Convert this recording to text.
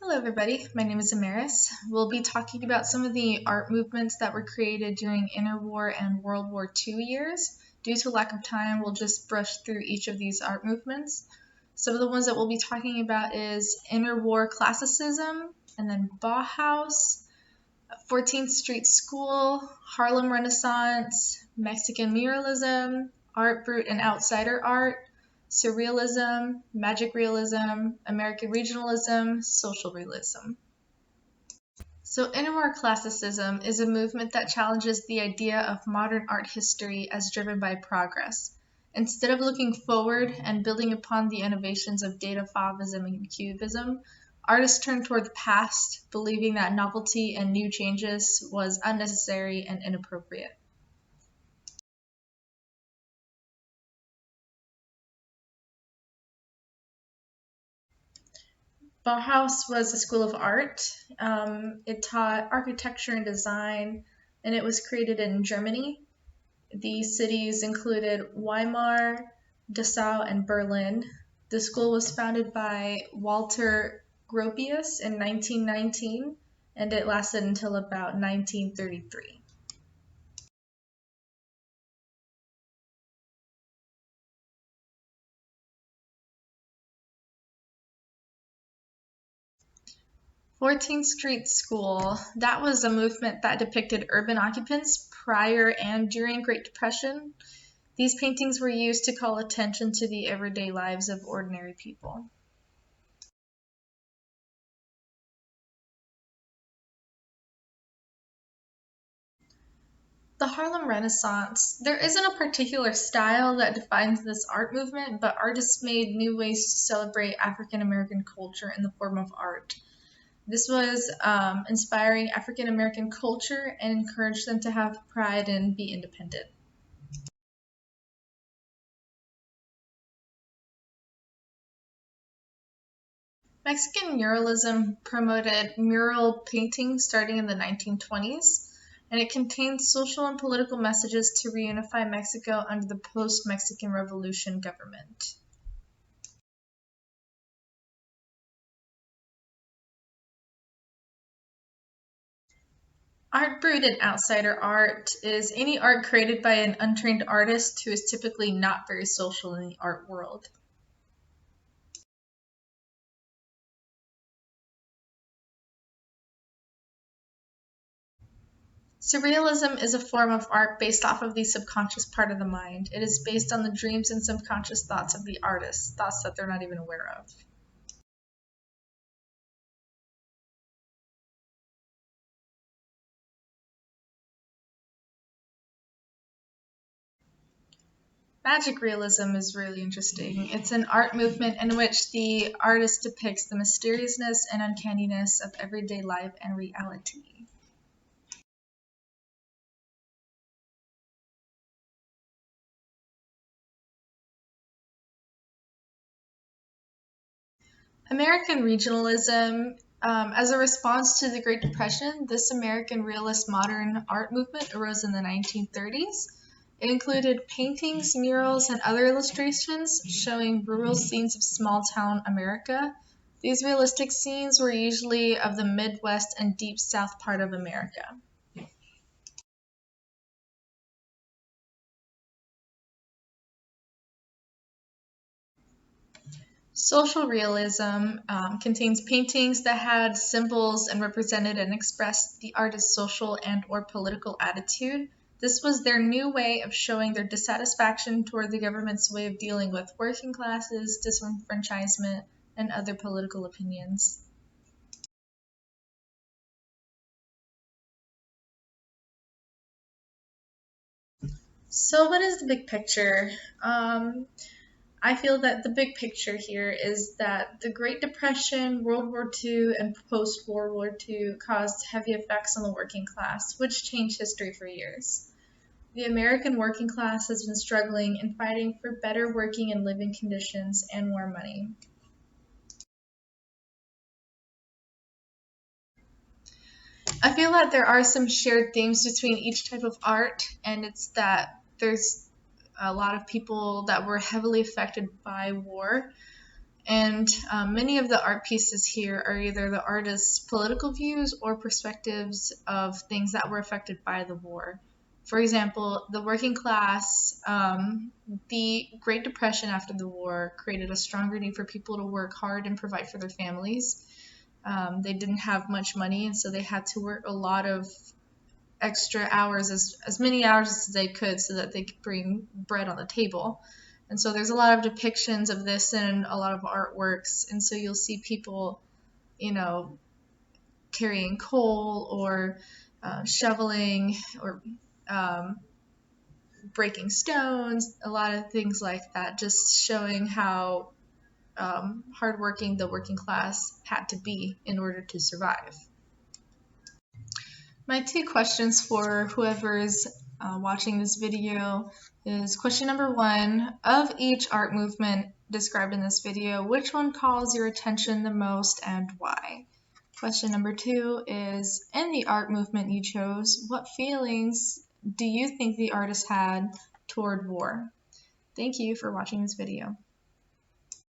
Hello everybody, my name is Amaris. We'll be talking about some of the art movements that were created during Interwar and World War II years. Due to lack of time, we'll just brush through each of these art movements. Some of the ones that we'll be talking about is Interwar Classicism, and then Bauhaus, 14th Street School, Harlem Renaissance, Mexican Muralism, Art Brut and Outsider Art, Surrealism, Magic Realism, American Regionalism, Social Realism. So Interwar Classicism is a movement that challenges the idea of modern art history as driven by progress. Instead of looking forward and building upon the innovations of data fauvism and cubism, artists turned toward the past, believing that novelty and new changes was unnecessary and inappropriate. Bauhaus was a school of art. It taught architecture and design, and it was created in Germany. The cities included Weimar, Dessau, and Berlin. The school was founded by Walter Gropius in 1919, and it lasted until about 1933. Fourteenth Street School, that was a movement that depicted urban occupants prior and during Great Depression. These paintings were used to call attention to the everyday lives of ordinary people. The Harlem Renaissance, there isn't a particular style that defines this art movement, but artists made new ways to celebrate African American culture in the form of art. This was inspiring African American culture and encouraged them to have pride and be independent. Mexican muralism promoted mural painting starting in the 1920s, and it contained social and political messages to reunify Mexico under the post-Mexican Revolution government. Art Brut and outsider art is any art created by an untrained artist who is typically not very social in the art world. Surrealism is a form of art based off of the subconscious part of the mind. It is based on the dreams and subconscious thoughts of the artist, thoughts that they're not even aware of. Magic realism is really interesting. It's an art movement in which the artist depicts the mysteriousness and uncanniness of everyday life and reality. American regionalism, as a response to the Great Depression, this American realist modern art movement arose in the 1930s. It included paintings, murals, and other illustrations showing rural scenes of small town America. These realistic scenes were usually of the Midwest and deep South part of America. Social realism contains paintings that had symbols and represented and expressed the artist's social and or political attitude. This was their new way of showing their dissatisfaction toward the government's way of dealing with working classes, disenfranchisement, and other political opinions. So what is the big picture? I feel that the big picture here is that the Great Depression, World War II, and post World War II caused heavy effects on the working class, which changed history for years. The American working class has been struggling and fighting for better working and living conditions and more money. I feel that there are some shared themes between each type of art, and it's that there's a lot of people that were heavily affected by war, And many of the art pieces here are either the artist's political views or perspectives of things that were affected by the war. For example, the working class, the Great Depression after the war created a stronger need for people to work hard and provide for their families. They didn't have much money, and so they had to work a lot of extra hours, as many hours as they could, so that they could bring bread on the table. And so there's a lot of depictions of this in a lot of artworks, and so you'll see people, carrying coal or shoveling or breaking stones, a lot of things like that, just showing how hardworking the working class had to be in order to survive. My 2 questions for whoever's watching this video is question number 1, of each art movement described in this video, which one calls your attention the most and why? Question number 2 is, in the art movement you chose, what feelings do you think the artist had toward war? Thank you for watching this video.